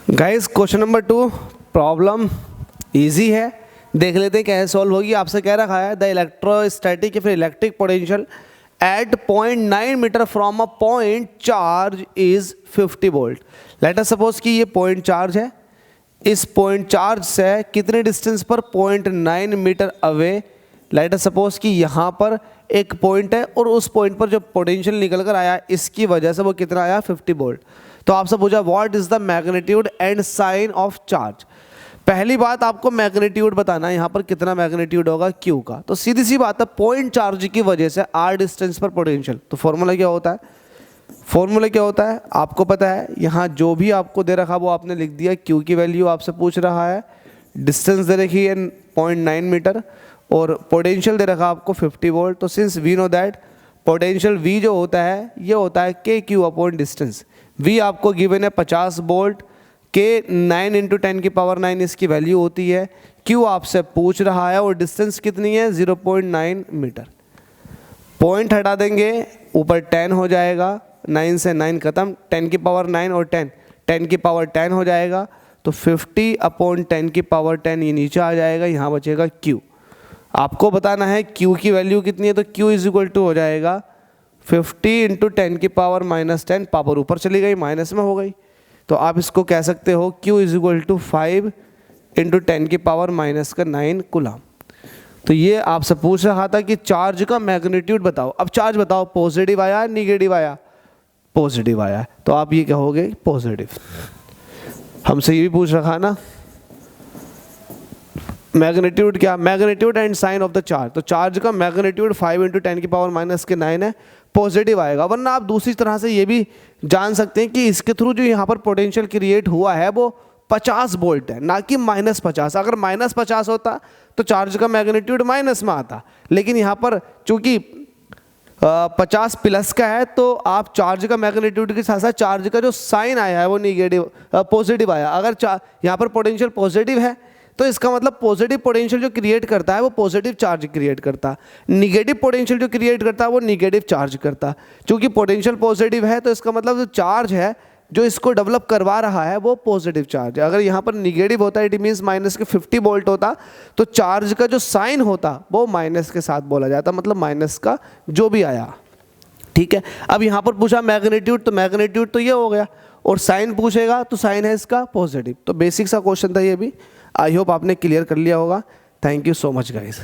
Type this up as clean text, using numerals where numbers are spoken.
Guys question number 2 problem easy है, देख लेते हैं कैसे सॉल्व होगी। आपसे कह रखा है द इलेक्ट्रोस्टैटिक या फिर electric potential at 0.9 metre from a point charge is 50 volt. Let us suppose कि ये पॉइंट चार्ज है, इस पॉइंट चार्ज से कितने डिस्टेंस पर 0.9 metre away. Let us suppose कि यहाँ पर एक पॉइंट है और उस पॉइंट पर जो पोटेंशियल निकल कर आया इसकी वजह से वो कितना आया 50 वोल्ट। तो आपसे पूछा what is the magnitude and sign of charge. पहली बात आपको मैग्नीट्यूड बताना है, यहाँ पर कितना मैग्नीट्यूड होगा क्यू का। तो सीधी सी बात है पॉइंट चार्ज की वजह से आर डिस्टेंस पर पोटेंशियल। तो फॉर्मूला क्या होता है, फॉर्मूला क्या होता है आपको पता है। यहाँ जो भी आपको दे रखा वो आपने लिख दिया, क्यू की वैल्यू आपसे पूछ रहा है, डिस्टेंस दे रखी है 0.9 मीटर और पोटेंशियल दे रखा आपको 50 वोल्ट। तो since we know that potential V जो होता है ये होता है k q upon distance. V आपको गिवन है 50 वोल्ट, के 9 × 10⁻⁹ इसकी वैल्यू होती है। Q आपसे पूछ रहा है और डिस्टेंस कितनी है 0.9 मीटर। पॉइंट हटा देंगे ऊपर 10 हो जाएगा, 9 से 9 खत्म, 10⁻⁹ और 10 हो जाएगा। तो 50/10⁻⁹ ये नीचे आ जाएगा, यहाँ बचेगा Q। आपको बताना है Q की वैल्यू कितनी है, तो Q = हो जाएगा 50 × 10⁻⁻10, पावर ऊपर चली गई माइनस में हो गई। तो आप इसको कह सकते हो Q = 5 × 10⁻⁻9 कूलम। तो ये आपसे पूछ रहा था कि चार्ज का मैग्नीट्यूड बताओ। अब चार्ज बताओ पॉजिटिव आया निगेटिव आया, पॉजिटिव आया, तो आप ये कहोगे पॉजिटिव। हमसे ये भी पूछ रखा ना मैग्नीट्यूड क्या, magnitude and sign of the charge. तो चार्ज का मैग्नीट्यूड 5 × 10⁻⁻9 है, पॉजिटिव आएगा। वरना आप दूसरी तरह से ये भी जान सकते हैं कि इसके थ्रू जो यहाँ पर पोटेंशियल क्रिएट हुआ है वो 50 वोल्ट है, ना कि -50। अगर -50 होता तो चार्ज का मैग्नीट्यूड माइनस में आता, लेकिन यहाँ पर चूंकि 50 प्लस का है तो आप चार्ज का मैग्नीट्यूड के साथ साथ चार्ज का जो साइन आया है वो निगेटिव पॉजिटिव आया। अगर यहाँ पर पोटेंशियल पॉजिटिव है तो इसका मतलब पॉजिटिव पोटेंशियल जो क्रिएट करता है वो पॉजिटिव चार्ज क्रिएट करता है, निगेटिव पोटेंशियल जो क्रिएट करता है वो निगेटिव चार्ज करता है। क्योंकि पोटेंशियल पॉजिटिव है तो इसका मतलब जो चार्ज है जो इसको डेवलप करवा रहा है वो पॉजिटिव चार्ज है। अगर यहाँ पर निगेटिव होता इट मीन्स माइनस के 50 वोल्ट होता तो चार्ज का जो साइन होता वो माइनस के साथ बोला जाता, मतलब माइनस का जो भी आया। ठीक है, अब यहाँ पर पूछा मैग्नीट्यूड, तो मैग्नीट्यूड तो ये हो गया और साइन पूछेगा तो साइन है इसका पॉजिटिव। तो बेसिक सा क्वेश्चन था ये भी। आई होप आपने क्लियर कर लिया होगा। Thank you so much guys.